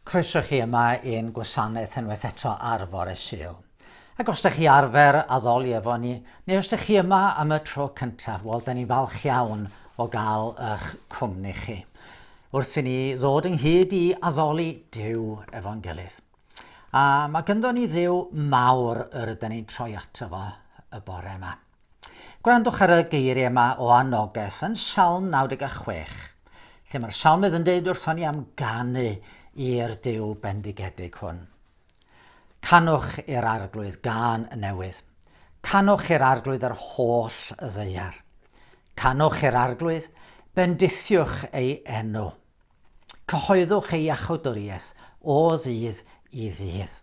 Croeso chi yma i'n gwasanaeth unwaith eto ar Fore Sul. Ac os ydych chi arfer addoli efo ni, neu os ydych chi yma am y tro cyntaf, wel, da ni falch iawn o gael eich cwmni chi. Wrth i ni ddod ynghyd i addoli Duw efo'n gilydd. A mae gynddon ni Dduw mawr yr ydyn ni'n troi ato fo y bore yma. Gwrandwch ar y geiriau yma o anogaeth yn Salm 96, lle mae'r Salmydd yn deud wrthon ni am ganu i'r Duw bendigedig hwn. Canwch i'r arglwydd gan y newydd. Canwch i'r arglwydd yr holl y ddeiar. Canwch i'r arglwydd, bendithiwch ei enw. Cyhoeddwch ei iachawdwriaeth o ddydd i ddydd.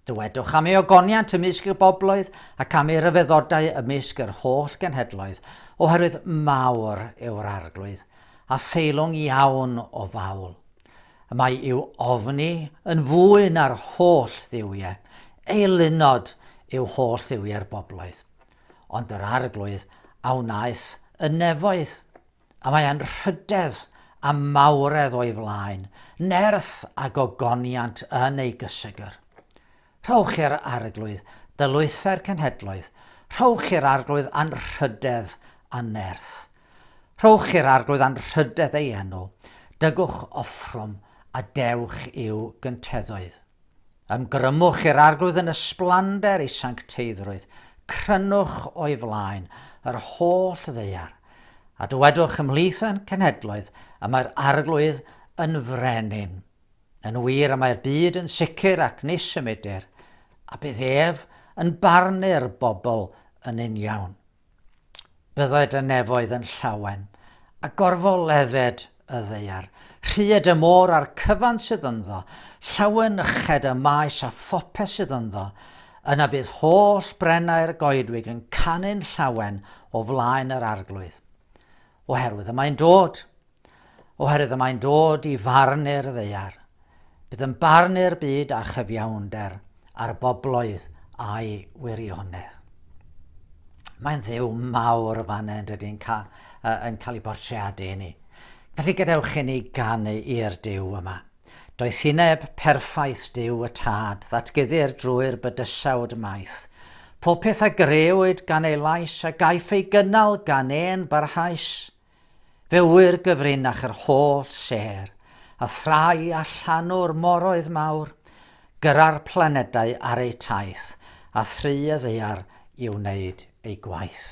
Dywedwch am ei ogoniant ymysg y bobloedd ac am ei ryfeddodau ymysg yr holl genhedloedd, oherwydd mawr yw'r arglwydd a theilwng iawn o fawl. Mae i'w ofni yn fwy na'r holl dduwiau, ei lunod yw holl dduwiau'r bobloedd. Ond yr arglwydd a wnaeth y nefoedd, a mae e'n rhydedd a mawredd o'i flaen, nerth a gogoniant yn ei gysygyr. Rhowch i'r arglwydd dylwythau'r cenhedloedd, rhowch i'r arglwydd a'n rhydedd a nerth. Rhowch i'r arglwydd a'n rhydedd ei enw, dygwch offrwm a dewch i'w gynteddoedd. Ymgrymwch i'r arglwydd yn ysblander ei sancteiddrwydd, crynwch o'i flaen yr holl ddeiar, a dywedwch ymhlith yn cenhedloedd y mae'r arglwydd yn frenin. Yn wir y mae'r byd yn sicr ac nis ymydur, a bydd ef yn barnu'r bobl yn uniawn. Bydded y nefoedd yn llawen, a gorfoledded y ddeiar, rhyed y môr a'r cyfan sydd ynddo, llawen yched y maes a phopeth sydd ynddo, yna bydd holl brennau'r goedwig yn canu'n llawen o flaen yr arglwydd. Oherwydd y mae'n dod i farnu'r ddeiar. Bydd yn barnu'r byd a chyfiawnder a'r bobloedd a'i wirionedd. Mae'n Dduw mawr fan hyn yn cael ei bortreadu i ni. Felly gadewch i ni ganu i'r Duw yma. Doedd hineb perffaith Duw y tad, ddatguddir drwy'r bydysawd maith. Popeth a grewyd gan ei lais a gaiff ei gynnal gan ein barhaus. Fe wyr gyfrinach yr holl ser, a thrai a llanw'r moroedd mawr, gyra'r planedau ar ei taith, a thri y ddeiar i wneud ei gwaith.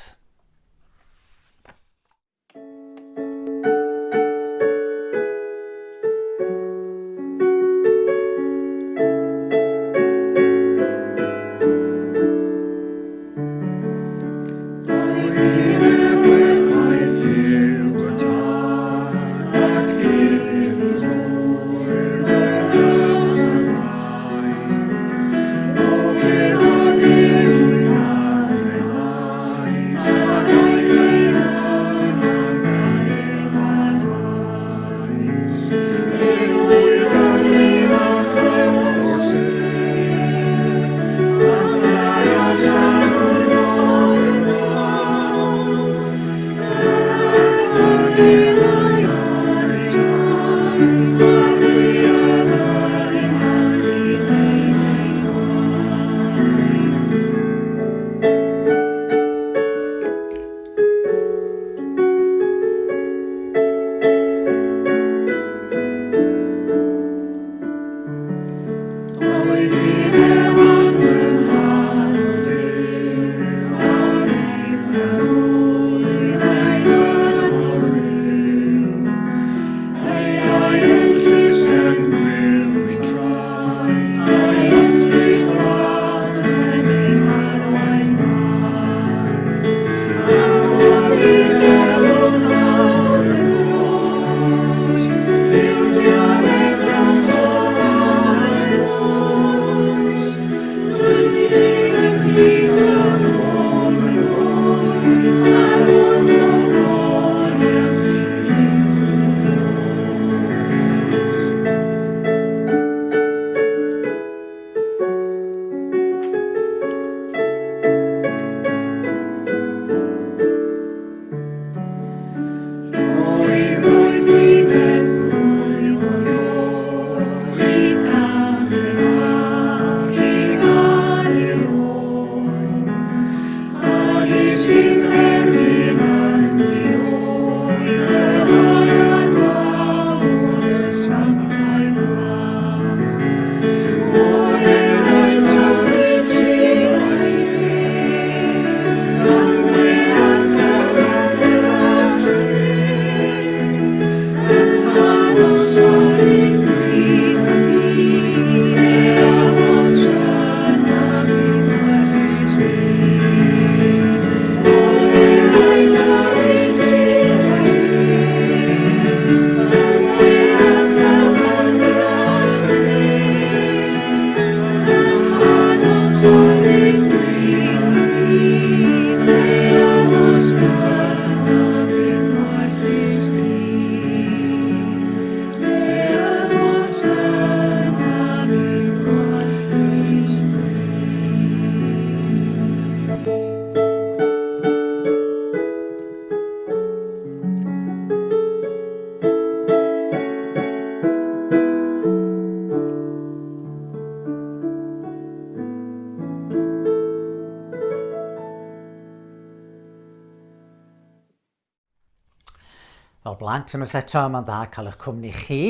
blant yn eto, mae'n dda cael eich cwmni chi.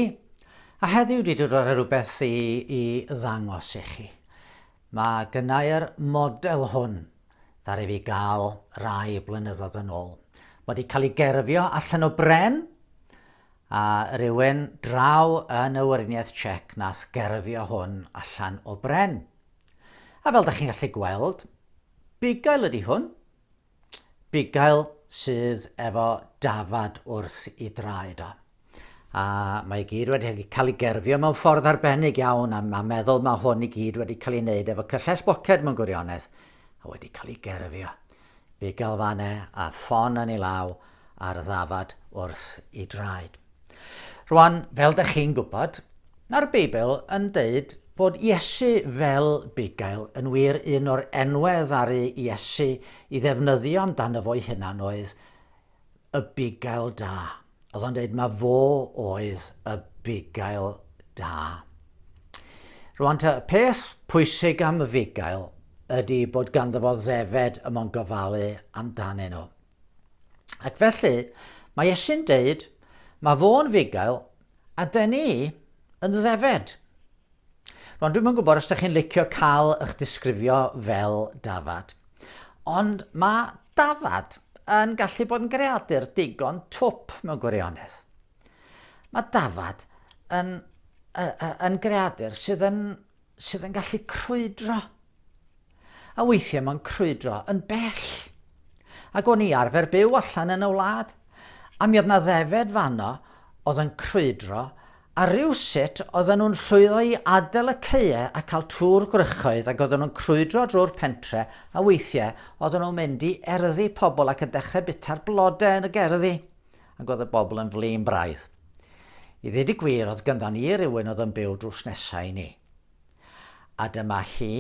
A heddiw wedi dod ar rhywbeth i ddangos i chi. Mae gynnau'r model hwn ddaru fi gael rai blynyddoedd yn ôl. Mae wedi cael ei gerfio allan o bren, a rhywun draw yn y Weriniaeth Tsiec nath gerfio hwn allan o bren. A fel ydych chi'n gallu gweld, bugail ydy hwn. Bugail sydd efo dafad wrth i draed o. A mae i gyd wedi cael ei gerfio mewn ffordd arbennig iawn, a mae'n meddwl mae hwn i gyd wedi cael ei wneud efo cyllell boced mewn gwirionedd, a wedi cael ei gerfio. Bugail fanne a ffon yn ei law ar ddafad wrth i draed. Rwan, fel ydych chi'n gwybod, mae'r Beibl yn deud bod Iesu fel bugail yn wir un o'r enwau ddaru Iesu i ddefnyddio amdano fo'i hunan oedd y bugail da. Oedd o'n deud mae fo oedd y bugail da. Rwan, y peth pwysig am y fugail ydy bod ganddo fo ddefed y mo'n gofalu amdanyn nhw. Ac felly, mae Iesu'n deud mae fo'n fugail a dyn ni yn ddefed. Rwan, dwi'n gwybod os ydych chi'n licio cael eich disgrifio fel dafad. Ond mae dafad yn gallu bod yn greadur digon twp mewn gwirionedd. Mae dafad yn greadur sydd yn gallu crwydro. A weithiau mae'n crwydro yn bell. Ac o'n i arfer byw allan yn y wlad. A mi oedd na ddefed fanno oedd yn crwydro, a rywsut oedden nhw'n llwyddo i adael y caeau a cael trwy'r gwrychoedd ac oedden nhw'n crwydro drwy'r pentre, a weithiau oedden nhw'n mynd i erddi pobl ac yn dechrau bita'r blodau yn y gerddi, ac oedd y bobl yn flin braidd. I ddweud y gwir, oedd gynda ni rhywun oedd yn byw drws nesau i ni. A dyma hi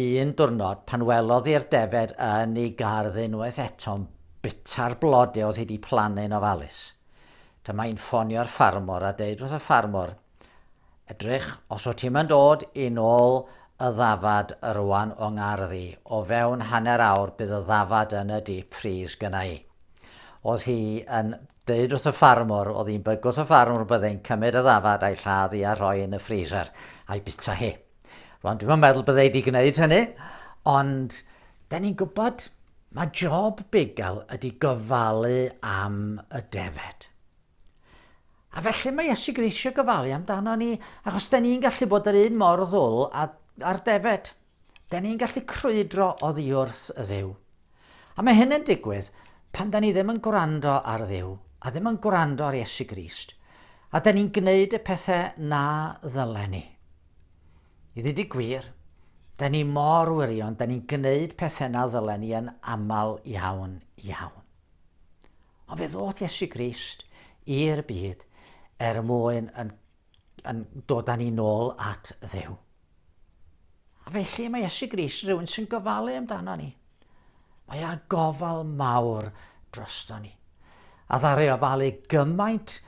un diwrnod pan welodd i'r defed yn ei gardd unwaith eto'n bita'r blodau oedd hi wedi plannu'n ofalus. Dyma hi'n ffonio'r ffarmwr a deud wrth y ffarmwr, edrych os o ti'n mynd dod i nôl y ddafad rwan o'n ngarddi, o fewn hanner awr bydd y ddafad yn y deep freeze gyda i. Oedd hi yn deud wrth y ffarmwr, oedd hi'n bygwth y ffarmwr byddai'n cymryd y ddafad a'i lladdu a rhoi yn y freezer a'i bita hi. Rwan, dwi'n meddwl byddai wedi gwneud hynny, ond da ni'n gwybod mae job bugail ydy gofalu am y defed. A felly mae Iesu Grist eisiau gofalu amdano ni, achos da ni'n gallu bod yr un mor ddwl a'r defed. Da ni'n gallu crwydro oddi wrth y Dduw. A mae hyn yn digwydd pan da ni ddim yn gwrando ar Dduw, a ddim yn gwrando ar Iesu Grist. A da ni'n gwneud y pethau na ddylen ni. I ddweud y gwir, da ni mor wirion, da ni'n gwneud pethau na ddylen ni yn aml iawn. Ond fe ddoth Iesu Grist i'r byd mwyn yn dod â ni nôl at Dduw. A felly mae Iesu Grist rhywun sy'n gofalu amdano ni. Mae a gofal mawr drosto ni. A ddaru ofalu gymaint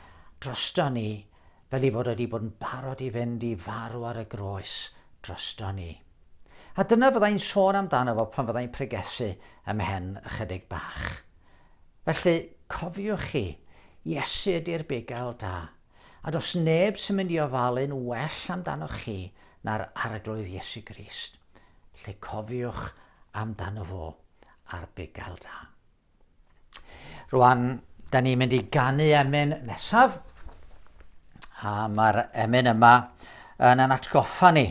drosto ni fel i fod wedi bod yn barod i fynd i farw ar y groes drosto ni. A dyna fyddai'n sôn amdano fo pan fyddai'n pregethu ymhen ychydig bach. Felly cofiwch chi, Iesu ydy'r bugail da. A does neb sy'n mynd i ofalu'n well amdanoch chi na'r arglwydd Iesu Grist. Lle cofiwch amdano fo a'r bugail da. Rwan, da ni'n mynd i ganu emyn nesaf. A mae'r emyn yma yn atgoffa ni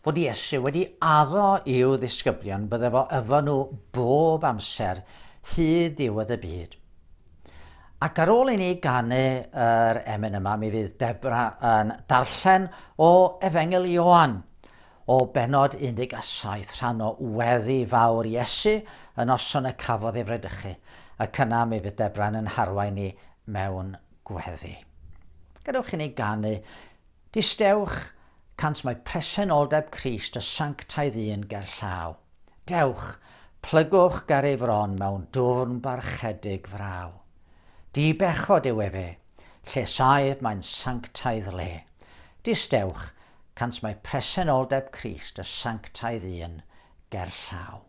fod Iesu wedi addo i'w ddisgyblion bydde fo efo nhw bob amser hyd diwedd y byd. Ac ar ôl i ni ganu yr emyn yma, mi fydd Debra yn darllen o Efengel Ioan o benod 17 rhan o weddi fawr Iesu yn oson y cafodd ei fredychu. Ac yna mi fydd Debra yn harwain ni mewn gweddi. Gadewch i ni ganu, distewch cant mae presenoldeb Crist y sanctaidd un gerllaw. Dewch, plygwch gar ei fron mewn dwrn barchedig fraw. Di bechod yw efe, lle saif mae'n sanctaidd le. Distewch, cant mae presenoldeb Crist y sanctaidd un gerllaw.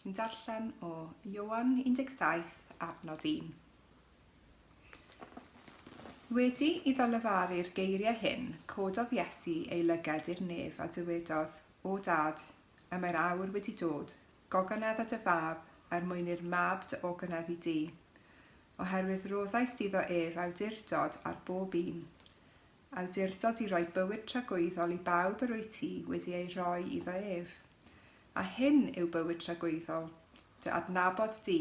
Yn darllen o Ioan 17, adnod 1. Wedi iddo lefaru'r geiriau hyn, cododd Iesu ei lyged i'r nef a dywedodd, O Dad, y mae'r awr wedi dod, gogonedd dy fab er mwyn i'r mab dy ogoneddu di, oherwydd roddais iddo ef awdurdod ar bob un. Awdurdod i roi bywyd tragwyddol i bawb yr wyt ti wedi ei roi iddo ef. A hyn yw bywyd tragwyddol, dy adnabod di,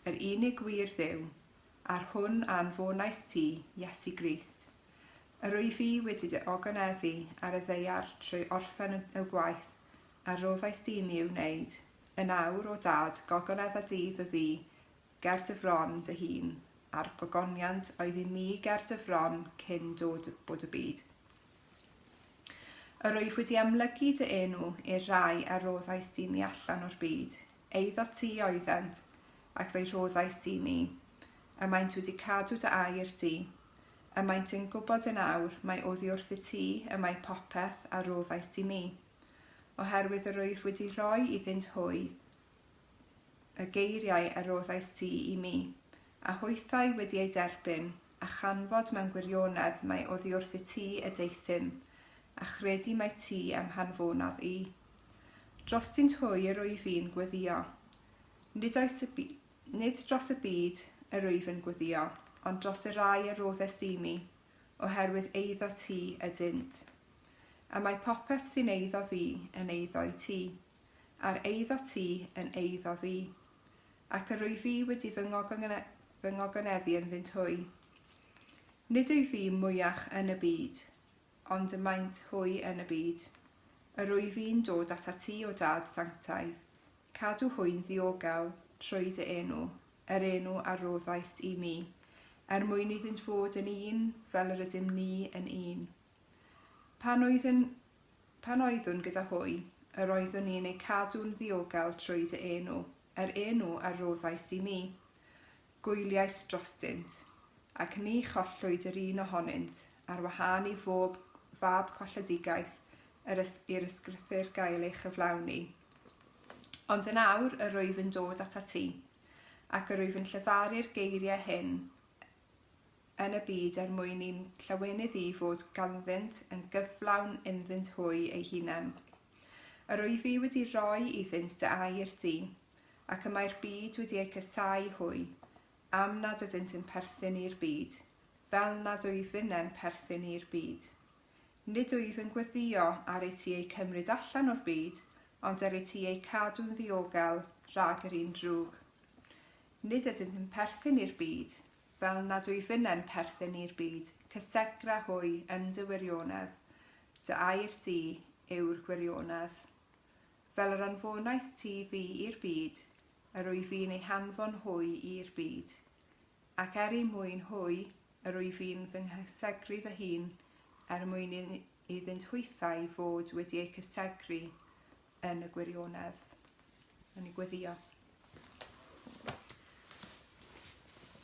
yr unig wir Dduw, a'r hwn anfonais ti, Iesu Grist. Yr wyf fi wedi dy ogoneddu ar y ddeiar trwy orffen y gwaith, a roddais di mi i'w wneud. Yn awr o Dad, gogonedda di fy fi, ger dy fron dy hun, a'r gogoniant oedd i mi ger dy fron cyn dod bod y byd. Yr wyf wedi amlygu dy enw i'r rai a roddais di mi allan o'r byd. Eiddo ti oeddent, ac fe roddais di mi. Y maent wedi cadw dy air di. Y maent yn gwybod yn awr mae oddi wrth y ti y mae popeth a roddais di mi. Oherwydd yr wyf wedi rhoi iddynt hwy, y geiriau a roddais ti i mi. A hwythau wedi ei derbyn, a chanfod mewn gwirionedd mae oddi wrth y ti y deithim, a chredu mai ti am hanfonodd i. Dros dynt hwy yr wyf fi'n gweddio. Nid dros y byd yr wyf yn gweddio, ond dros y rai a roddes di mi, oherwydd eiddo ti ydynt. A mae popeth sy'n eiddo fi yn eiddo i ti, a'r eiddo ti yn eiddo fi, ac yr wyf fi wedi fy ngogoneddu yn ddynt hwy. Nid wyf fi mwyach yn y byd, ond y maent hwy yn y byd. Yr wyf fi'n dod ata ti o Dad sanctaidd, cadw hwy'n ddiogel trwy dy enw, yr enw a roddais i mi, mwyn iddynt fod yn un fel yr ydym ni yn un. Pan oeddwn gyda hwy, yr oeddwn ni'n ei cadw'n ddiogel trwy dy enw, enw a roddais di mi. Gwyliais drostynt, ac ni chollwyd yr un ohonynt, ar wahân i fab colledigaeth i'r ysgrythyr gael ei chyflawni. Ond yn awr yr wyf yn dod at ti, ac yr wyf yn llefaru'r geiriau hyn yn y byd mwyn i'n llawenydd i fod ganddynt yn gyflawn inddynt hwy ei hunain. Yr wyf i wedi rhoi iddynt dy air di, ac y mae'r byd wedi ei cysau hwy, am nad ydynt yn perthyn i'r byd, fel nad wyfyn yn perthyn i'r byd. Nid wyf yn gweddio ar ei ti ei cymryd allan o'r byd, ond ar ei ti ei cadw'n ddiogel rhag yr un drwg. Nid ydynt yn perthyn i'r byd, fel nad wyfyn yn perthyn i'r byd, cysegra hwy yn dy wirionedd, dy air di yw'r gwirionedd. Fel yr anfonais ti fi i'r byd, yr wyf fi'n ei hanfon hwy i'r byd. Ac mwyn hwy, yr wyf fi'n fy nghysegru fy hun, mwyn iddynt hwythau fod wedi ei cysegru yn y gwirionedd. Yn ei gweddio.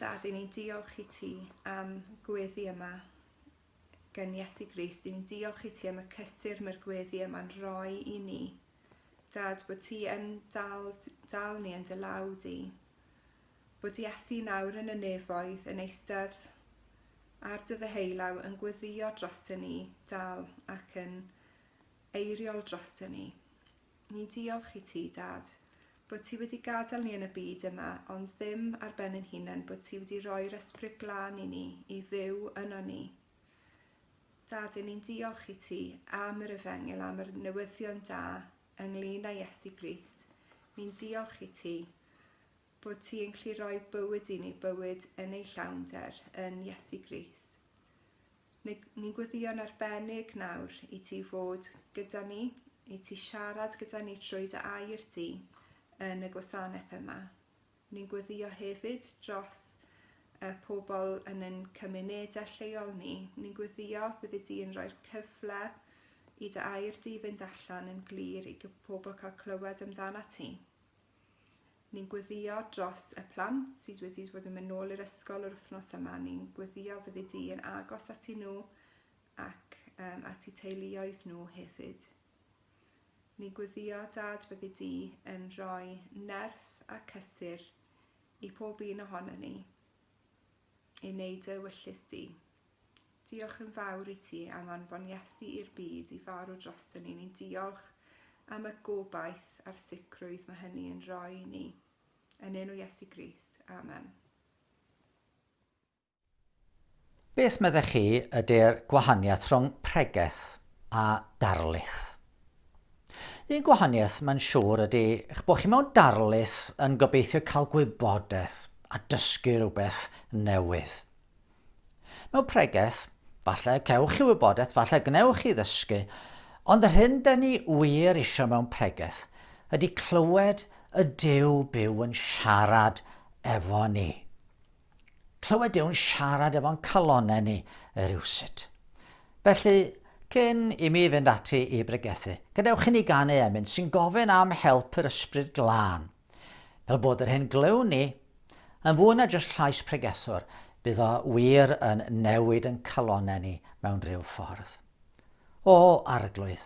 Dad, ni'n diolch i ti am gweddi yma gan Iesu Grist. Ni'n diolch i ti am y cysur mae'r gweddi yma'n rhoi i ni. Dad, bod ti yn dal ni yn dy law di. Bod Iesu nawr yn y nefoedd yn eistedd ar dy ddeheulaw yn gweddio drosto ni dal ac yn eiriol drosto ni. Ni'n diolch i ti, Dad, bod ti wedi gadael ni yn y byd yma, ond ddim ar ben yn hunain, bod ti wedi rhoi'r ysbryd glân i ni, i fyw yno ni. Dad, ni'n diolch i ti am yr efengyl, am yr newyddion da ynglyn â Iesu Grist. Ni'n diolch i ti bod ti yn gallu rhoi bywyd i ni, bywyd yn ei llawnder yn Iesu Grist. Ni'n gweddio'n arbennig nawr i ti fod gyda ni, i ti siarad gyda ni trwy dy air di yn y gwasanaeth yma. Ni'n gweddio hefyd dros pobl yn ein cymunedau lleol ni. Ni'n gweddio byddi di yn rhoi'r cyfle i dy air di fynd allan yn glir i pobl cael clywed amdana ti. Ni'n gweddio dros y plant sydd wedi bod yn mynd nôl i'r ysgol yr wythnos yma. Ni'n gweddio fyddi di yn agos ati nhw ac ati teuluoedd nhw hefyd. Ni'n gweddio, Dad, fyddi di yn rhoi nerth a cysur i pob un ohono ni i wneud y wyllus di. Diolch yn fawr i ti am anfon Iesu i'r byd i farw drosto ni. Ni'n diolch am y gobaith a'r sicrwydd mae hynny yn rhoi i ni. Yn enw Iesu Grist. Amen. Beth meddech chi ydy'r gwahaniaeth rhwng pregeth a darlith? Un gwahaniaeth mae'n siŵr ydy eich bod chi mewn darlith yn gobeithio cael gwybodaeth a dysgu rhywbeth newydd. Mewn pregeth, falle cewch chi wybodaeth, falle gnewch chi ddysgu, ond yr hyn da ni wir eisiau mewn pregeth ydy clywed y Duw byw yn siarad efo ni. Clywed Duw'n siarad efo'n calonnau ni rywsut. Felly, cyn i mi fynd ati i bregethu, gadewch i ni gan ei emyn sy'n gofyn am help yr ysbryd glân. Fel bod yr hyn glyw ni, yn fwy na jyst llais pregethwr, bydd o wir yn newid yn calonnau ni mewn rhyw ffordd. O arglwydd,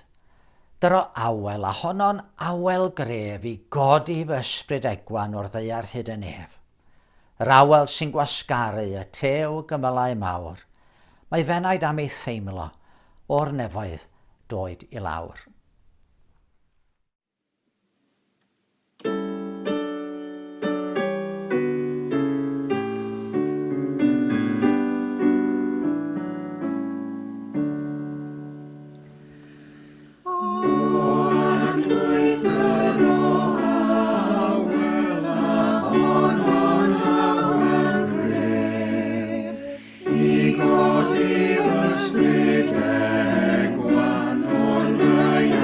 dyro awel a honno'n awel gref i godi fy ysbryd egwan o'r ddeiar hyd y nef. Yr awel sy'n gwasgaru y tew gymylau mawr. Mae fenaid am ei theimlo o'r nefoedd doed i lawr. I godi fy ysbryd egwan o'r ddeiar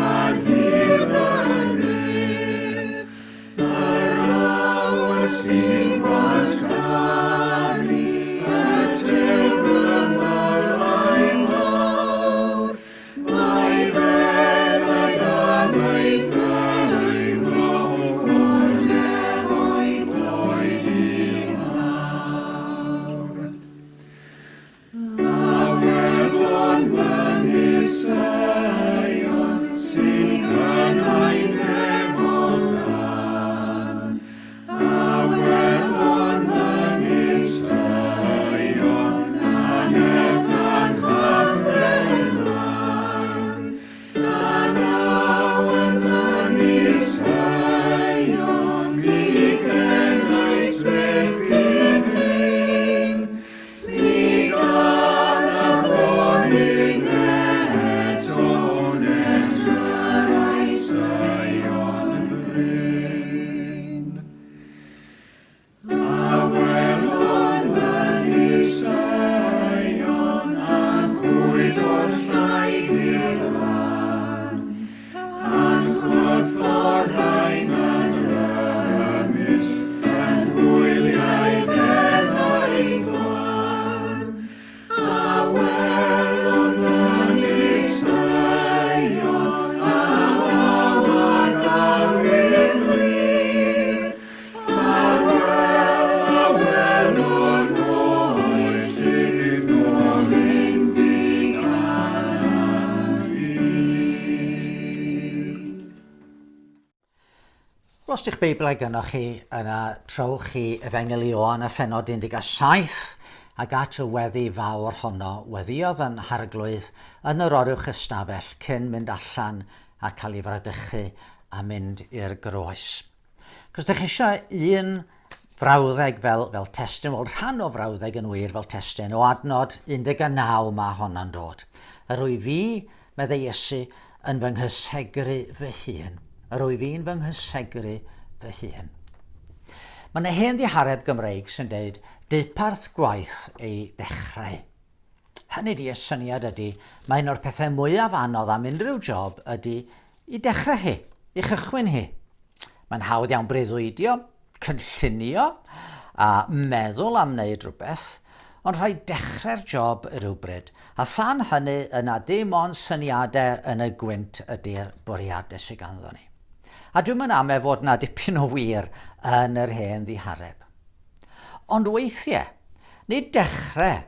os ydych Beiblau gynnwch chi, yna trowch chi Efengyl Ioan y phenod 17 ac at y weddi fawr honno weddiodd yn harglwydd yn yr oriwch ystafell cyn mynd allan a cael ei fradychu a mynd i'r groes. Cos ydych chi eisiau un frawddeg fel testyn, wel rhan o frawddeg yn wir fel testyn o adnod 19 mae honna'n dod. Yr wyf fi, meddai Iesu, yn fy nghysegru fy hun. Yr wyf fi'n fy nghysegru fy hun. Mae yna hen ddihareb Gymreig sy'n dweud deuparth gwaith ei dechrau. Hynny di y syniad ydy, mae un o'r pethau mwyaf anodd am unrhyw job ydy i dechrau hi, i chychwyn hi. Mae'n hawdd iawn breuddwydio, cynllunio a meddwl am wneud rhywbeth, ond rhoi dechrau'r job rhywbryd. A than hynny yna dim ond syniadau yn y gwynt ydy'r bwriadau sydd ganddo ni. A dwi'n mynd am fod yna dipyn o wir yn yr hen ddihareb. Ond weithiau, nid dechrau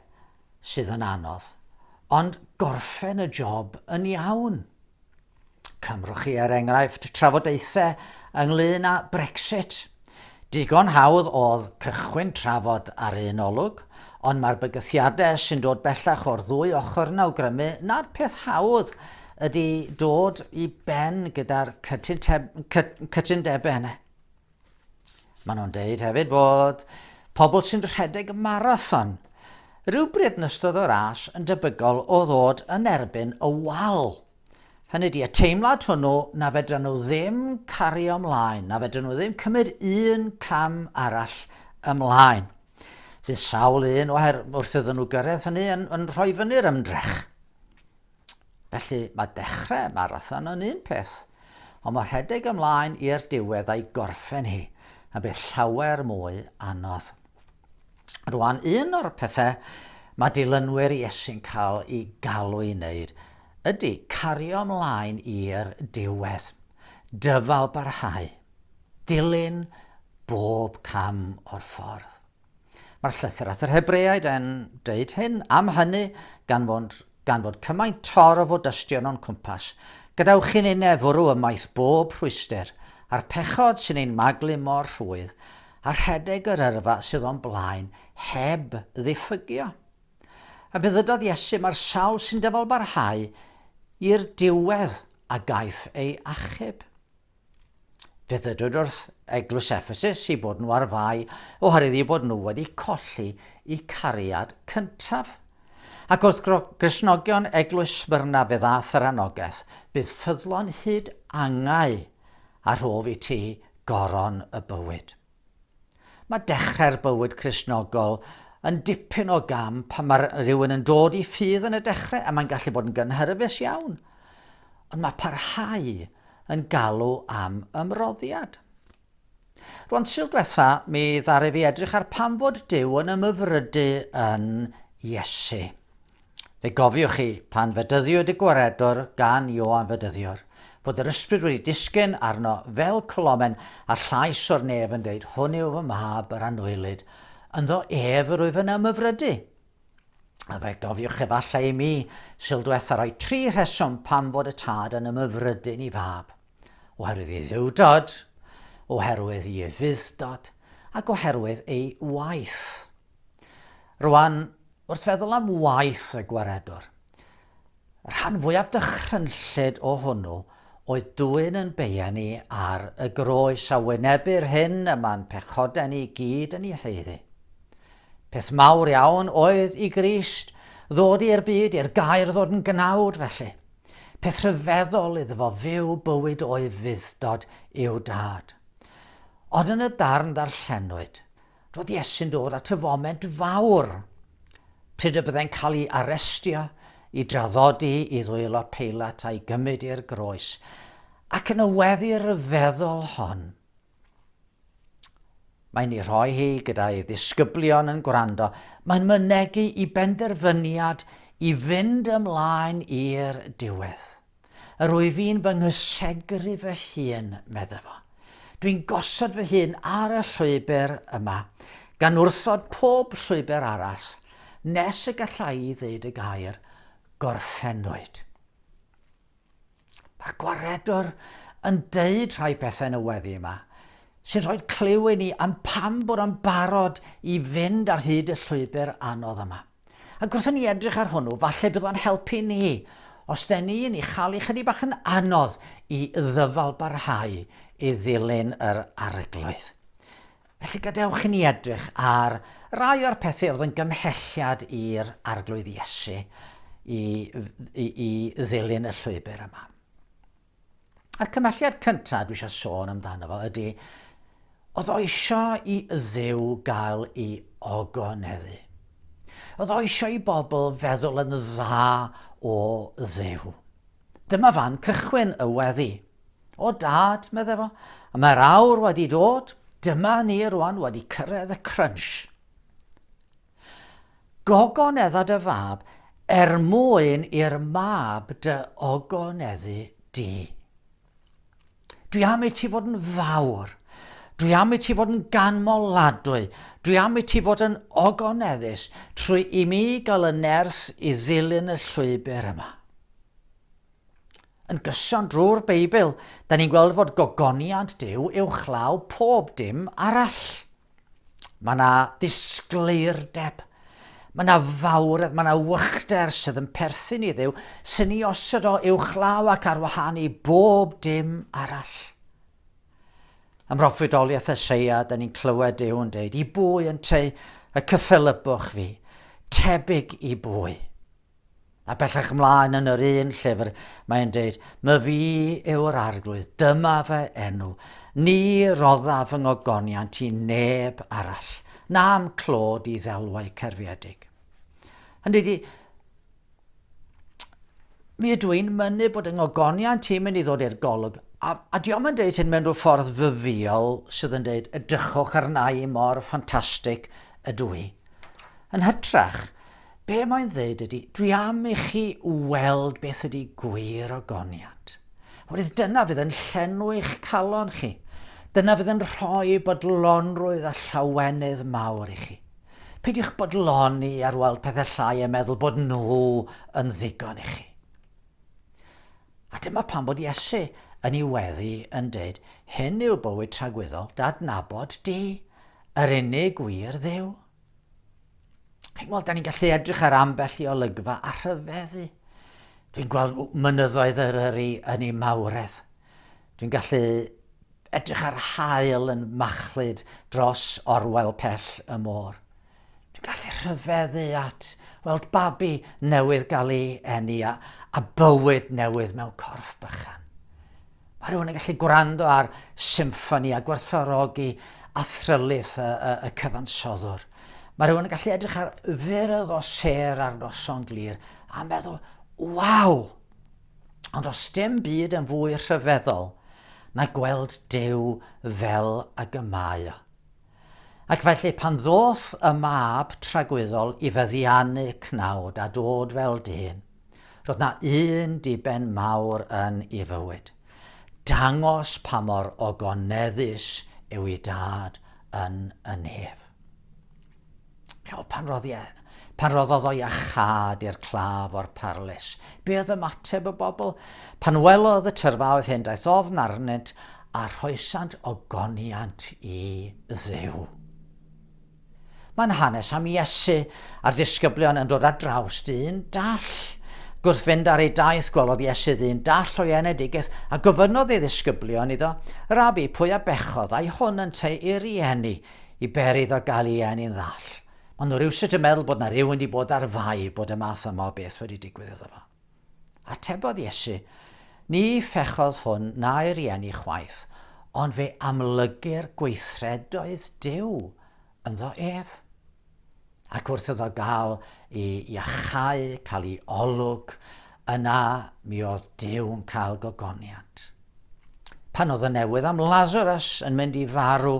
sydd yn anodd, ond gorffen y job yn iawn. Cymrwch chi enghraifft trafodaethau ynglyn â Brexit. Digon hawdd oedd cychwyn trafod ar un olwg, ond mae'r bygythiadau sy'n dod bellach o'r ddwy ochr yn awgrymu na'r peth hawdd ydy dod i ben gyda'r cytundebau yna. Maen nhw'n deud hefyd fod pobl sy'n rhedeg y marathon rhywbryd yn ystod o'r ras yn debygol o ddod yn erbyn y wal. Hynny ydy, y teimlad hwnnw na fedryn nhw ddim cario ymlaen, na fedryn nhw ddim cymryd un cam arall ymlaen. Bydd sawl un wrth iddyn nhw gyrraedd hynny yn rhoi fyny'r ymdrech. Felly mae dechrau marathon yn un peth, ond mae rhedeg ymlaen i'r diwedd a'i gorffen hi, a bydd llawer mwy anodd. Rwan, un o'r pethau mae dilynwyr Iesu'n cael ei galw i wneud ydy cario ymlaen i'r diwedd, dyfal barhau, dilyn bob cam o'r ffordd. Mae'r llythyr at yr Hebreaid yn dweud hyn am hynny gan fod cymaint tor o fodystion o'n cwmpas, gadewch chi'n ein efwrw ymaith bob rhwyster, a'r pechod sy'n ein maglu mor rhwydd, a rhedeg yr yrfa sydd o'n blaen heb ddiffygio. A byddydodd Iesu mae'r sawl sy'n dyfal barhau i'r diwedd a gaiff ei achub. Byddydwyd wrth eglwys Ephesus i bod nhw ar fai oherwydd i bod nhw wedi colli eu cariad cyntaf. Ac wrth Gristnogion eglwys Smyrna fe ddath yr anogaeth, bydd ffyddlon hyd angau a rhof i ti goron y bywyd. Mae dechrau'r bywyd Cristnogol yn dipyn o gam pan mae rhywun yn dod i ffydd yn y dechrau a mae'n gallu bod yn gynhyrfus iawn. Ond mae parhau yn galw am ymroddiad. Rwan syl diwetha, mi ddaru fi edrych ar pam fod Duw yn ymyfrydu yn Iesu. Fe gofiwch chi pan fedyddiwyd y gwaredwr gan Ioan Fedyddiwr, fod yr ysbryd wedi disgyn arno fel colomen a llais o'r nef yn dweud, hwn yw fy mab yr anwylyd, ynddo ef yr wyf yn ymyfrydu. A fe gofiwch efallai i mi syl diwetha roi 3 rheswm pam fod y tad yn ymyfrydu ni fab. Oherwydd ei ddiwdod, oherwydd ei fuddod, ac oherwydd ei waith. Rwan, wrth feddwl am waith y gwaredwr, y rhan fwyaf dychrynllyd o hwnnw oedd dwyn yn beiau ar y groes a wynebu'r hyn yma'n pechodau ni gyd yn ei heiddi. Peth mawr iawn oedd i Grist ddod i'r byd, i'r gair ddod yn gnawd felly. Peth rhyfeddol iddo fo fyw bywyd o'i fuddod i'w dad. Ond yn y darn ddarllenwyd, roedd Iesu'n dod at y foment fawr, pryd y byddai'n cael ei arestio, i draddodi i ddwylo Peilat a'i gymryd i'r groes, ac yn yweddu'r ryfeddol hon. Mae'n ei rhoi hi gyda'i ddisgyblion yn gwrando, mae'n mynegu i benderfyniad i fynd ymlaen i'r diwedd. Yr wyf fi'n fy nghysegru fy hun, medda fo. Dwi'n gosod fy hun ar y llwybr yma, gan wrthod pob llwybr arall, nes y gallai i ddeud y gair, gorffennwyd. Mae'r gwaredwr yn deud rhai pethau yn y weddi yma, sy'n rhoi cliw i ni am pam bod yn barod i fynd ar hyd y llwybr anodd yma. A gwrthyn ni edrych ar hwnnw, falle bydd o'n helpu ni os da ni yn ei chael ei chydig bach yn anodd i ddyfal barhau i ddilyn yr arglwydd. Felly gadewch i ni edrych ar rai o'r pethau oedd yn gymhelliad i'r arglwydd Iesu i ddilyn y llwybr yma. A'r cymhelliad cyntaf dwi eisiau sôn amdano fo ydy, oedd o eisiau i Dduw gael ei ogoneddu. Oedd o eisiau i bobl feddwl yn dda o Dduw. Dyma fan cychwyn y weddi. O dad, meddai fo, a mae'r awr wedi dod, dyma ni rwan wedi cyrraedd y crynsh. Gogonedda dy fab mwyn i'r mab dy ogoneddu di. Dwi am i ti fod yn fawr. Dwi am i ti fod yn ganmoladwy. Dwi am i ti fod yn ogoneddus trwy i mi gael y nerth i ddilyn y llwybr yma. Yn gyson drwy'r Beibl, da ni'n gweld fod gogoniant Duw uwchlaw pob dim arall. Mae yna ddisgleirdeb. Mae yna fawredd, mae yna wychder sydd yn perthyn i Dduw, sy'n ni osod o uwchlaw ac ar wahân i bob dim arall. Ym mroffwydoliaeth Eseia, da ni'n clywed Duw yn dweud, i bwy yn te y cyffilybwch fi, tebyg i bwy. A bellach ymlaen yn yr un llyfr, mae'n dweud, my fi yw'r arglwydd, dyma fy enw, ni rodda fy ngogoniant i neb arall, na'm clod i ddelwau cerfiedig. Hynny di, mi ydw i'n mynnu bod yng ngogoniant i'n mynd i ddod i'r golwg, a diolch yn dweud hyn mewn rhyw ffordd fyfiol sydd yn dweud, edrychwch arna i mor ffantastig ydw i. Yn hytrach, be mae'n dweud ydy, dwi am i chi weld beth ydy gwir ogoniant. Oherwydd dyna fydd yn llenwi'ch calon chi. Dyna fydd yn rhoi bodlonrwydd a llawenydd mawr i chi. Peidiwch bodloni ar weld pethau llai a meddwl bod nhw yn ddigon i chi. A dyma pan bod Iesu yn ei weddi yn dweud, hyn yw bywyd tragwyddol, dadnabod di, yr unig wir Dduw. Chi'n gweld, da ni'n gallu edrych ar ambell i olygfa a rhyfeddu. Dwi'n gweld mynyddoedd Eryri yn ei mawredd. Dwi'n gallu edrych ar haul yn machlud dros orwel pell y môr. Dwi'n gallu rhyfeddu at weld babi newydd gael ei eni a bywyd newydd mewn corff bychan. Mae rhywun yn gallu gwrando ar symffoni a gwerthfawrogi a thrylyth y cyfansoddwr. Mae rhywun yn gallu edrych ar fyrdd o ser ar noson glir a meddwl, waw! Ond os dim byd yn fwy rhyfeddol na gweld Duw fel y gymau o. Ac felly pan ddoth y mab tragwyddol i feddiannu cnawd a dod fel dyn, roedd na un diben mawr yn ei fywyd. Dangos pa mor ogoneddus yw ei dad yn y nef. Pan roddodd o iachad i'r claf o'r parlus, be oedd ymateb y bobl? Pan welodd y tyrfaoedd hyn, daeth ofn arnynt a rhoesant ogoniant i Dduw. Mae'n hanes am Iesu a'r disgyblion yn dod ar draws dyn dall. Gwrth fynd ar ei daith gwelodd Iesu ddyn dall o enedigeth a gofynnodd ei ddisgyblion iddo, Rabi, pwy a bechodd a'i hwn yn te i rieni i ber iddo gael ei eni'n ddall. Ond nhw rywsut yn meddwl bod na rywun wedi bod ar fai bod y math yma o beth wedi digwydd iddo fo. Atebodd Iesu, ni fechodd hwn na'i rieni chwaith, ond fe amlygu'r gweithredoedd Duw ynddo ef. Ac wrth iddo gael ei iachau, cael ei olwg, yna mi oedd Duw yn cael gogoniant. Pan oedd y newydd am Lazarus yn mynd i farw,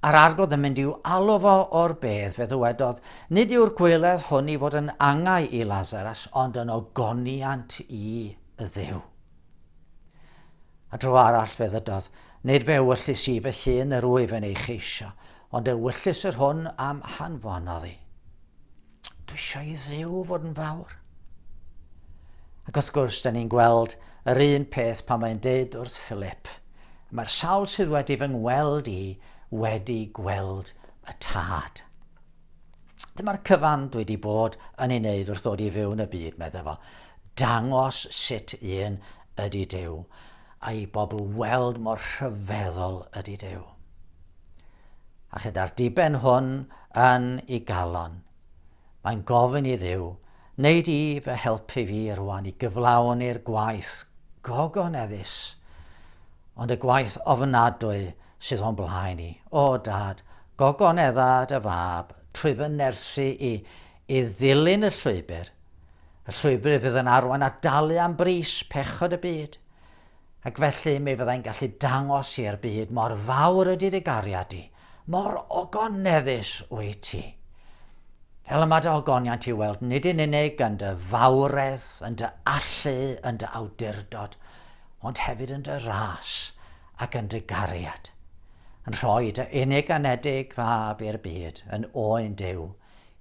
a'r arglwydd yn mynd i'w alw fo o'r bedd, fe ddywedodd, nid yw'r gweledd hwn i fod yn angau i Lazarus, ond yn ogoniant i Dduw. A dro arall fe ddydodd, nid fe wyllus i fy llun yr wyf yn ei cheisio, ond y wyllus yr hwn am hanfonodd i. Dwi eisiau i Dduw fod yn fawr. Ac wrth gwrs, da ni'n gweld yr un peth pan mae'n deud wrth Philip, Mae'r sawl sydd wedi fy ngweld i wedi gweld y tad. Dyma'r cyfan dwi wedi bod yn ei wneud wrth ddod i fewn y byd, meddwl fo. Dangos sut un ydy Duw, a'i bobl weld mor rhyfeddol ydy Duw. A chyda'r diben hwn yn ei galon, mae'n gofyn i Dduw, wneud i fy helpu fi rwan i gyflawn i'r gwaith gogoneddus, ond y gwaith ofnadwy sydd o'n blaen i. O Dad, gogoneddad y fab, trwy fy nerthu i ddilyn y llwybr fydd yn arwain at dalu am bris pechod y byd. Ac felly mi fyddai'n gallu dangos i'r byd mor fawr ydy dy gariad i, mor ogoneddus wyt ti. Fel yma dy ogoniant i weld, nid yn unig yn dy fawredd, yn dy allu, yn dy awdurdod, ond hefyd yn dy ras ac yn dy gariad. Yn rhoi dy unig anedig fab i'r byd, yn oen Duw,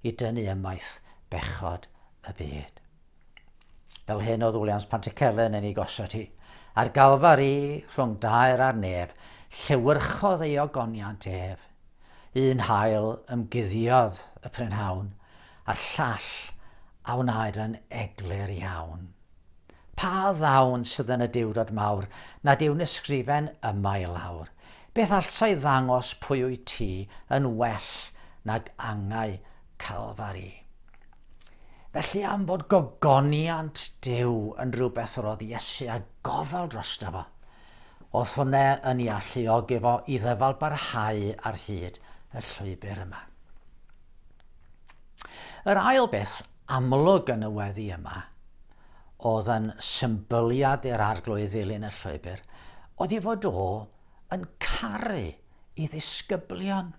i dynnu ymaith bechod y byd. Fel hyn o ddwlians Pantycelyn yn ei gosod hi, ar Galfari rhwng daer a'r nef, llywyrchodd ei ogoniant ef. Un hael ymguddiodd y prynhawn, a llall a wnaed yn eglur iawn. Pa ddawn sydd yn y diwrnod mawr, nad yw'n ysgrifen yma i lawr. Beth allai ddangos pwy wyt ti yn well nag angau Calfari. Felly am fod gogoniant Duw yn rhywbeth roedd Iesu a gofal drosto fo, oedd hwnna yn ei alluogi fo i ddyfal barhau ar hyd y llwybr yma. Yr ail beth amlwg yn y weddi yma, oedd yn symbyliad i'r arglwydd ddilyn y llwybr, oedd i fod o yn caru i ddisgyblion.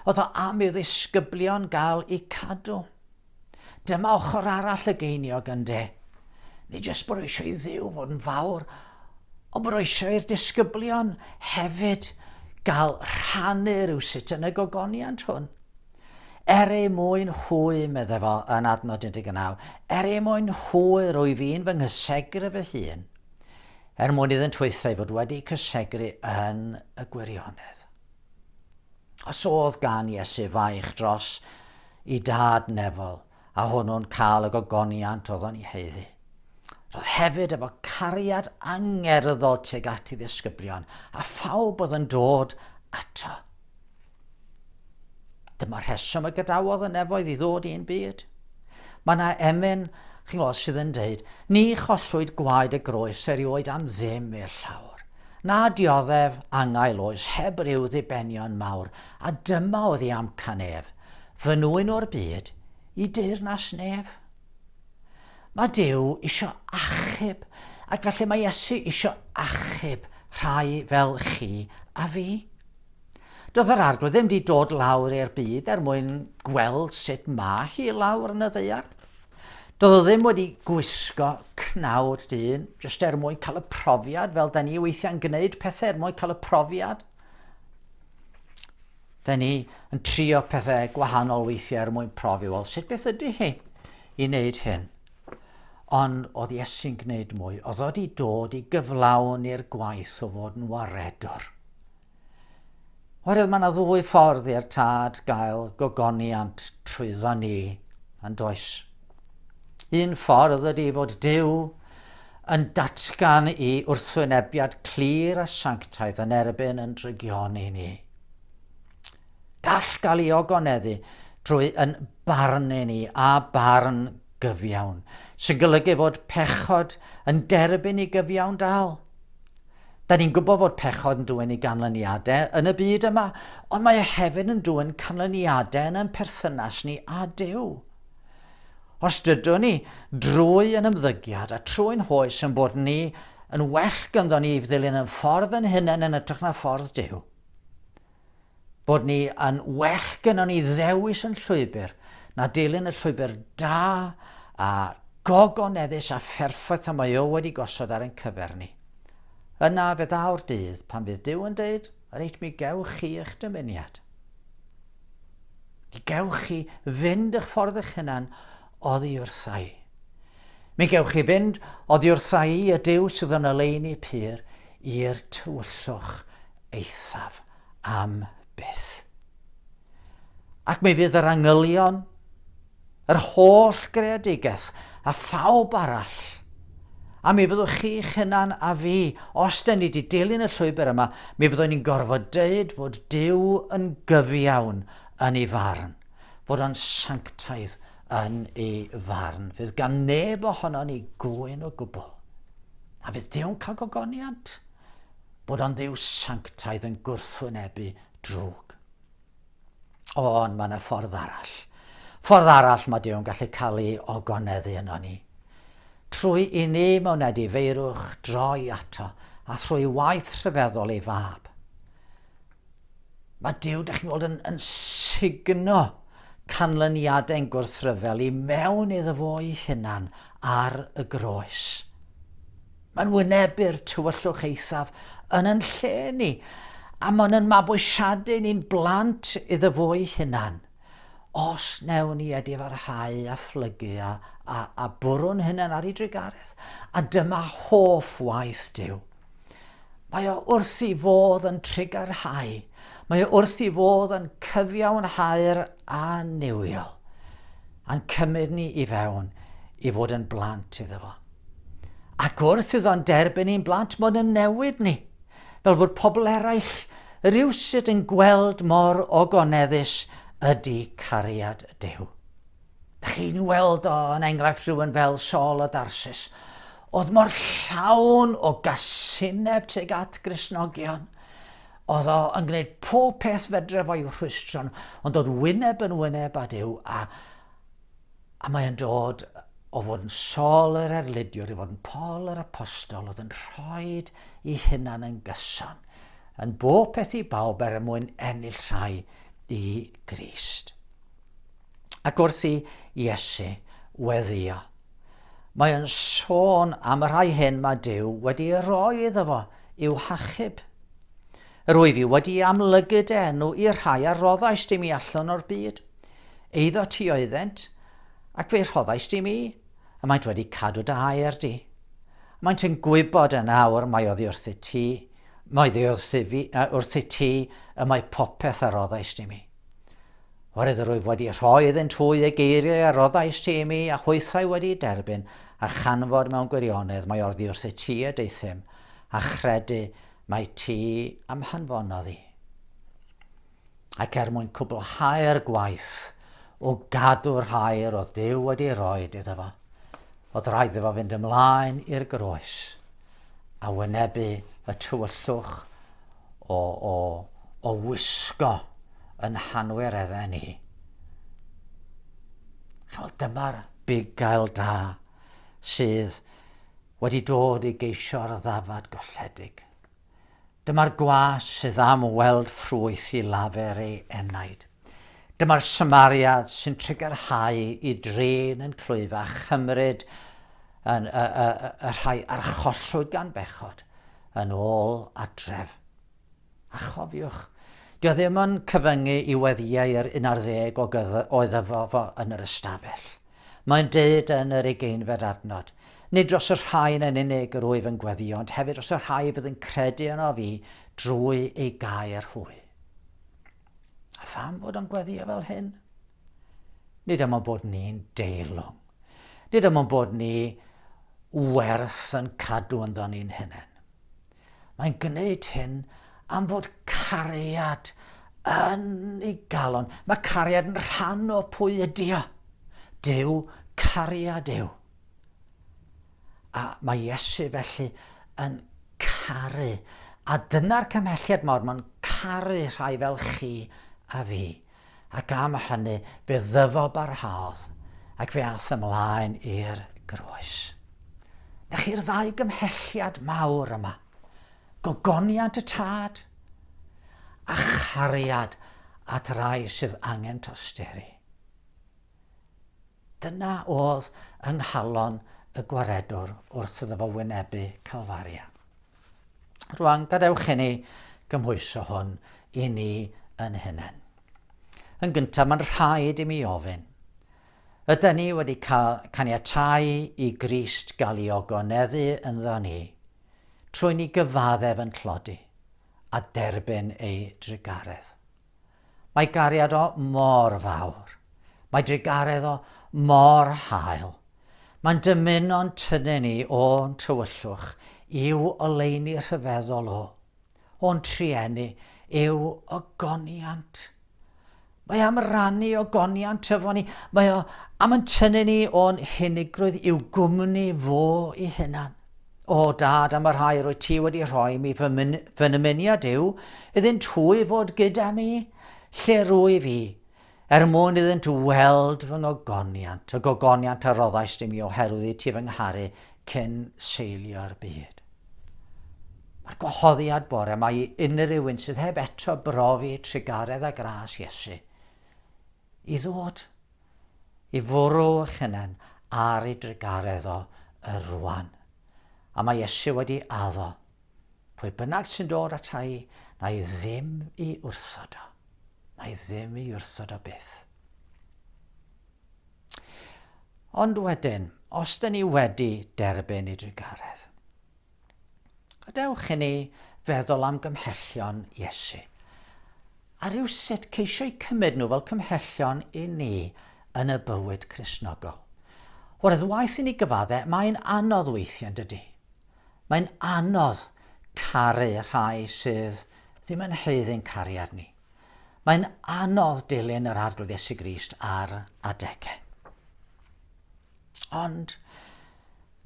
Oedd o am i ddisgyblion gael eu cadw. Dyma ochr arall y geiniog ynde. Nid jyst bod eisiau i Dduw fod yn fawr, ond bod eisiau i'r disgyblion hefyd gael rhannu rywsut yn y gogoniant hwn. Ei mwyn hwy, meddai fo yn adnod 19, ei mwyn hwyr o'i fi'n fy nghysegru fy hun, mwyn iddyn twythau fod wedi cysegru yn y gwirionedd. Os oedd gan Iesu faich dros i dad Nefel, a hwnnw'n cael y gogoniant oedd o'n ei heiddi. Roedd hefyd efo cariad angerddol tuag at ei ddisgyblion, a phawb oedd yn dod ato. Dyma'r rheswm y gadawodd y nefoedd i ddod i'n byd. Mae yna emyn, chi'n gwybod, sydd yn dweud, ni chollwyd gwaed y groes erioed am ddim i'r llawr. Na dioddef angael oes heb ryw ddibenion mawr, a dyma oedd ei amcanef, fy nwyn o'r byd, i deyrnas nef. Mae Duw isio achub, ac felly mae Iesu isio achub rhai fel chi a fi. Doedd yr arglwydd ddim wedi dod lawr i'r byd mwyn gweld sut mae hi lawr yn y ddaear. Doedd o ddim wedi gwisgo cnawd dyn, jyst mwyn cael y profiad, fel da ni weithiau'n gwneud pethau mwyn cael y profiad. Da ni yn trio pethau gwahanol weithiau mwyn profi, wel, sut beth ydy hi i wneud hyn? Ond oedd Iesu'n gwneud mwy, oedd wedi dod i gyflawn i'r gwaith o fod yn waredwr. Oherwydd mae yna ddwy ffordd i'r tad gael gogoniant trwyddo ni yn does. Un ffordd ydy fod Duw yn datgan i wrthwynebiad clir a sanctaidd yn erbyn yn drygioni ni. Gall gael ei ogoneddu trwy yn barnu ni a barn gyfiawn, sy'n golygu fod pechod yn derbyn i gyfiawn dal. Da ni'n gwybod fod pechod yn dwyn i ganlyniadau yn y byd yma, ond mae e hefyd yn dwyn canlyniadau yn ein perthynas ni a Duw. Os dydwn ni drwy yn ymddygiad a trwy'n hoes yn bod ni yn well ganddo ni i ddilyn yn ffordd yn hunain yn edrych na ffordd Duw. Bod ni yn well gynno ni ddewis yn llwybr na dilyn y llwybr da a gogoneddus a pherffaith a mae o wedi gosod ar ein cyfer ni. Yna fe ddaw'r dydd pan fydd Duw yn dweud, reit, mi gewch chi eich dymuniad. Mi gewch chi fynd eich ffordd eich hunan oddi wrthai. Mi gewch chi fynd oddi wrthai y Duw sydd yn oleuni pur i'r tywyllwch eithaf am byth. Ac mi fydd yr angylion, yr holl greadigaeth a phawb arall, a mi fyddwch chi'ch hunan a fi, os da ni wedi dilyn y llwybr yma, mi fyddwn ni'n gorfod dweud fod Duw yn gyfiawn yn ei farn, fod o'n sanctaidd yn ei farn. Fydd gan neb ohono ni gwyn o gwbl. A fydd Duw'n cael gogoniant bod o'n Dduw sanctaidd yn gwrthwynebu drwg. Ond mae yna ffordd arall. Ffordd arall mae Duw'n gallu cael ei ogoneddu yno ni. Trwy i ni mewnedi feirwch droi ato a trwy waith rhyfeddol ei fab. Mae Duw, dych chi'n gweld, yn signo canlyniadau'n gwrthryfel i mewn iddo fo ei hunan ar y groes. Mae'n wynebu'r tywyllwch eithaf yn lle ni, a mae'n mabwysiadu ni'n blant iddo fo ei hunan. Os newn ni wedi farhau a phlygu a bwrw'n hunan ar ei drigaredd. A dyma hoff waith Duw. Mae o wrth i fodd yn trigarhau. Mae o wrth i fodd yn cyfiawnhau'r aniwiol. A'n cymryd ni i fewn i fod yn blant iddo fo. Ac wrth iddo'n derbyn ni'n blant, mae'n yn newid ni. Fel bod pobl eraill rywsut yn gweld mor ogoneddus ydy cariad Duw. Dych chi'n weld o yn enghraifft rhywun fel Saul o Tarsus. Oedd mor llawn o gasineb tuag at Gristnogion. Oedd o yn gwneud pob peth fedref o'i rhwystro'n, ond dod wyneb yn wyneb â Duw, a mae'n dod o fod yn Saul yr erlydiwr i fod yn Paul yr apostol, oedd yn rhoi ei hunan yn gyson, yn bob peth i bawb mwyn ennill rhai i Grist. Ac wrth i Iesu weddio, mae yn sôn am y rhai hyn mae Duw wedi roi iddo fo i'w hachub. Yr wyf i wedi amlygu dy enw i'r rhai a roddais dim i allan o'r byd. Eiddo ti oeddent, ac fe rhoddais dim i, a maent wedi cadw dy air di. Maent yn gwybod yn awr mae oddi wrth i ti, wrth i ti y mae popeth a roddais dim i. Oherwydd yr wyf wedi rhoi iddynt hwy y geiriau a roddais ti i mi a chwythau wedi derbyn a chanfod mewn gwirionedd mae orddi wrth i ti y deithim a chredu mae ti am hanfonodd i. Ac mwyn cwblhau'r gwaith o gadw'r hair oedd Duw wedi roi iddo fo, oedd rhaid iddo fo fynd ymlaen i'r groes a wynebu y tywyllwch o wisgo yn hanwyr edden ni. Dyma'r bugail da sydd wedi dod i geisio'r ddafad golledig. Dyma'r gwas sydd am weld ffrwyth i lafer ei enaid. Dyma'r Samariad sy'n trigarhau i drin yn clwyfa a chymryd y rhai archollwyd gan bechod yn ôl adref. A chofiwch, dio ddim yn cyfyngu i weddiau 11 oedd efo yn yr ystafell. Mae'n dweud yn yr 20 adnod, nid dros y rhain yn unig yr wyf yn gweddio, ond hefyd dros y rhai fydd yn credu yno fi drwy ei gair hwy. A pham bod o'n gweddio fel hyn? Nid yma bod ni'n deilwng. Nid yma bod ni werth yn cadw ynddo ni'n hunain. Mae'n gwneud hyn am fod cariad yn ei galon. Mae cariad yn rhan o pwy ydi o. Duw, cariad Duw. A mae Iesu felly yn caru. A dyna'r cymhelliad mawr, mae'n caru rhai fel chi a fi. Ac am hynny, fe ddyfo barhaodd ac fe ath ymlaen i'r groes. Na chi'r ddau gymhelliad mawr yma. Gogoniant y tad a chariad at rai sydd angen tosteri. Dyna oedd ynghalon y gwaredwr wrth iddo fo wynebu Calfaria. Rwan, gadewch i ni gymhwyso hwn i ni yn hunain. Yn gyntaf, mae'n rhaid i mi ofyn. Ydyn ni wedi caniatáu i Grist gael ei ogoneddu ynddo ni trwy ni gyfaddef yn tlodi a derbyn ei drigaredd. Mae gariad o mor fawr. Mae drigaredd o mor hael. Mae'n dymuno'n tynnu ni o'n tywyllwch i'w oleuni rhyfeddol o. O'n triennu i'w ogoniant. Mae am rannu ogoniant efo ni. Mae o am yn tynnu ni o'n hunigrwydd i'w gwmni fo i hunan. O dad, am yr rhai rwy ti wedi rhoi mi fy nymuniad yw, iddynt hwy fod gyda mi, lle rwy fi, mwyn iddynt weld fy ngogoniant, y gogoniant a roddais dim i oherwydd i ti fy ngharu cyn seilio'r byd. Mae'r gwahoddiad bore mae unrhyw un sydd heb eto brofi trigaredd a gras Iesu i ddod, i fwrw eich hunain ar ei drigaredd o y rwan. A mae Iesu wedi addo, pwy bynnag sy'n dod ata i, na i ddim i wrthod o. Na i ddim i wrthod o byth. Ond wedyn, os dyn ni wedi derbyn i drigaredd, gadewch i ni feddwl am gymhellion Iesu. A rywsut ceisio eu cymryd nhw fel cymhellion i ni yn y bywyd Cristnogol. Oherwydd waeth i ni gyfaddau, mae'n anodd weithiau yn dydy. Mae'n anodd caru rhai sydd ddim yn haeddu'n cariad ni. Mae'n anodd dilyn yr arglwydd Iesu Grist ar adegau. Ond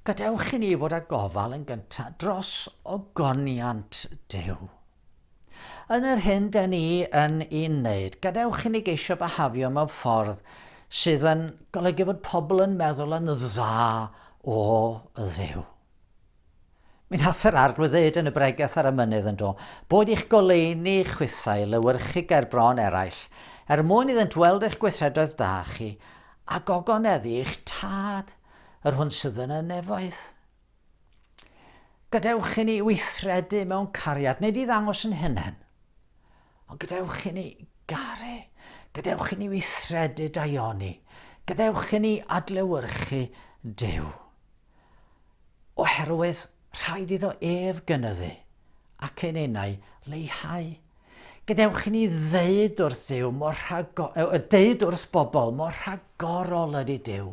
gadewch i ni fod â gofal yn gyntaf dros ogoniant Duw. Yn yr hyn da ni yn ei wneud, gadewch i ni geisio behafio mewn ffordd sydd yn golygu fod pobl yn meddwl yn dda o Dduw. Mi'n hath yr arglwydd yn y bregaeth ar y mynydd yn do, bod i'ch goleuni chwithau lywyrchu gerbron eraill, mwyn iddynt weld eich gweithredoedd da chi, a gogoneddu eich tad, yr hwn sydd yn y nefoedd. Gadewch i ni weithredu mewn cariad, nid i ddangos yn hunain, ond gadewch i ni garu, gadewch i ni weithredu daioni, gadewch i ni adlewyrchu Duw. Oherwydd rhaid iddo ef gynyddu ac ein enau leihau. Gadewch i ni ddeud wrth Duw, deud wrth bobl, mor rhagorol ydy Duw,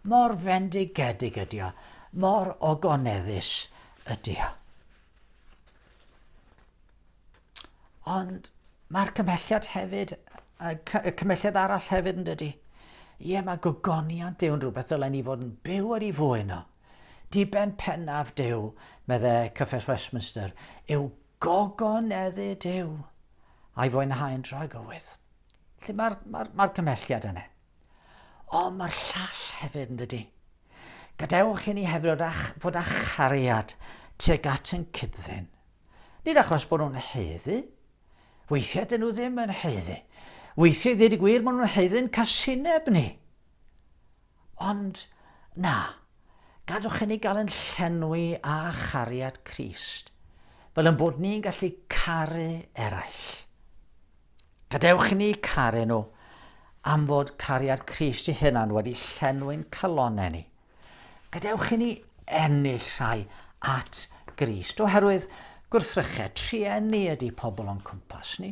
mor fendigedig ydy o, mor ogoneddus ydy o. Ond mae'r cymhelliad hefyd, y cymhelliad arall hefyd yn dydy. Ie, mae gogoniant Duw'n rhywbeth ddylen ni fod yn byw ar ei fwyn o. Diben pennaf Duw, meddai Cyffes Westminster, yw gogoneddu Duw a'i fwynhau'n dragywydd. Lle mae'r cymhelliad yna. O, mae'r llall hefyd yn dydy. Gadewch i ni hefyd fod â chariad tuag at yn cyddyn. Nid achos bod nhw'n haeddu. Weithiau dyn nhw ddim yn haeddu. Weithiau ddweud y gwir maen nhw'n haeddu'n casineb ni. Ond na, gadwch i ni gael yn llenwi a chariad Crist, fel yn bod ni'n gallu caru eraill. Gadewch i ni caru nhw am fod cariad Crist i hunan wedi llenwi'n calonau ni. Gadewch i ni ennill rhai at Grist, oherwydd gwrthrychau trienni ydy pobl o'n cwmpas ni.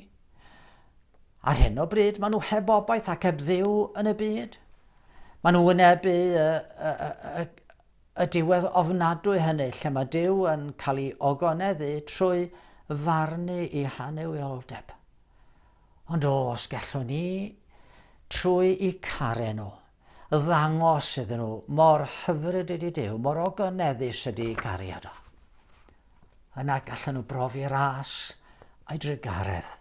Ar hyn o bryd, maen nhw heb obaith ac heb Dduw yn y byd. Maen nhw wynebu y diwedd ofnadwy hynny, lle mae Duw yn cael ei ogoneddu trwy farnu i hanewioldeb. Ond os gallwn ni, trwy i caru nhw, ddangos iddyn nhw mor hyfryd ydy Duw, mor ogoneddus ydy cariad o. Yna gallen nhw brofi ras a'i drigaredd.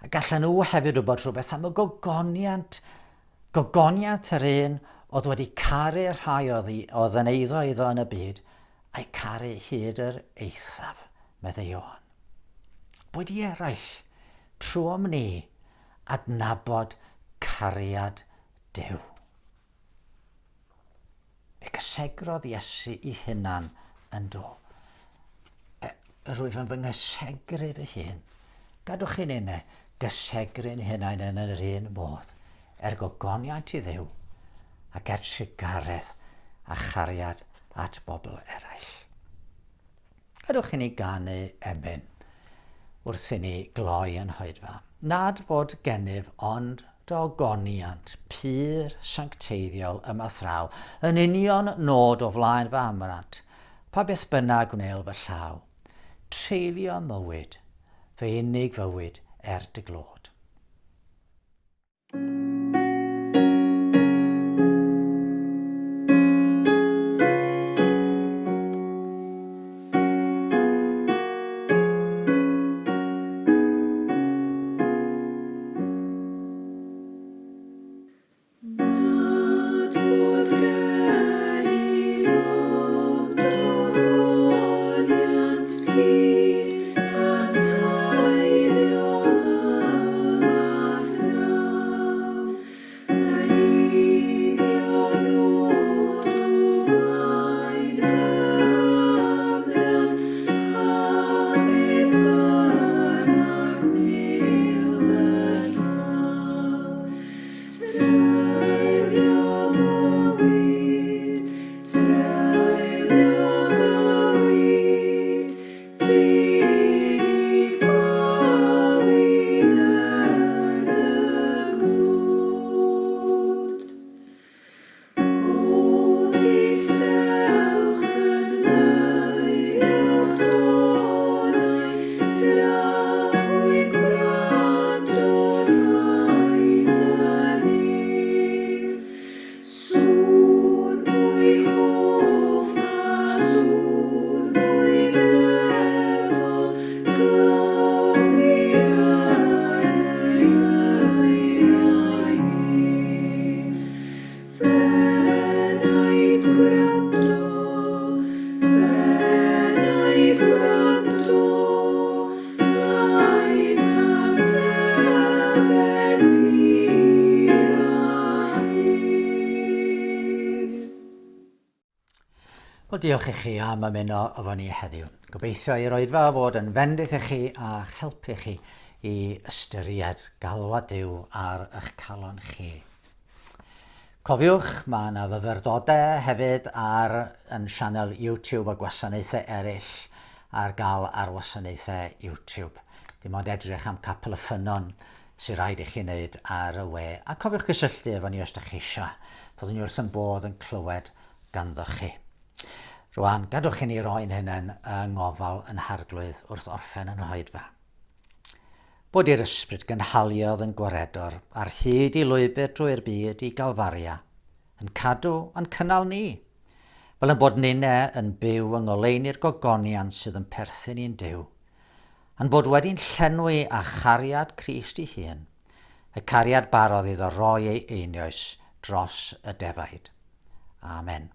A gallen nhw hefyd wybod rhywbeth am y gogoniant yr un oedd wedi caru rhai oedd yn eiddo yn y byd, a'i caru hyd yr eithaf, meddai Ioan. Bod i eraill trwm ni adnabod cariad Duw. Fe gysegrodd Iesu i hunan yn do. Rwyf yn fy ngysegru fy hun. Gadwch chi'n unau gysegru'n hunain yn yr un modd, gogoniant i Dduw, ac trigaredd a chariad at bobl eraill. Gadwch i ni ganu ebyn wrth i ni gloi yn hoedfa. Nad fod gennyf ond dogoniant pur sancteiddiol yma thraw, yn union nod o flaen fy amrant, pa beth bynnag wneil fy llaw, treulio mywyd, fy unig fywyd dy glod. Wel, diolch i chi am ymuno efo ni heddiw. Gobeithio i'r oedfa fod yn fendith i chi a helpu chi i ystyried galwad Duw ar eich calon chi. Cofiwch, mae yna fyfyrdodau hefyd yn sianel YouTube a gwasanaethau eraill ar gael ar wasanaethau YouTube. Dim ond edrych am capel y ffynon sy'n rhaid i chi wneud ar y we. A cofiwch gysylltu efo ni os ydych chi eisiau. Fyddwn ni wrth yn bodd yn clywed ganddoch chi. Rwan, gadwch i ni roi'n hynny'n ngofal yn harglwydd wrth orffen yn hoedfa. Bod i'r ysbryd gynhaliodd yn gwaredwr ar hyd i lwybr drwy'r byd i Galfaria, yn cadw yn cynnal ni, fel yn bod ninnau yn byw yng ngoleuni'r gogoniant sydd yn perthyn i'n Duw, yn bod wedi'n llenwi â chariad Crist ei hun, y cariad barodd iddo roi ei einioes dros y defaid. Amen.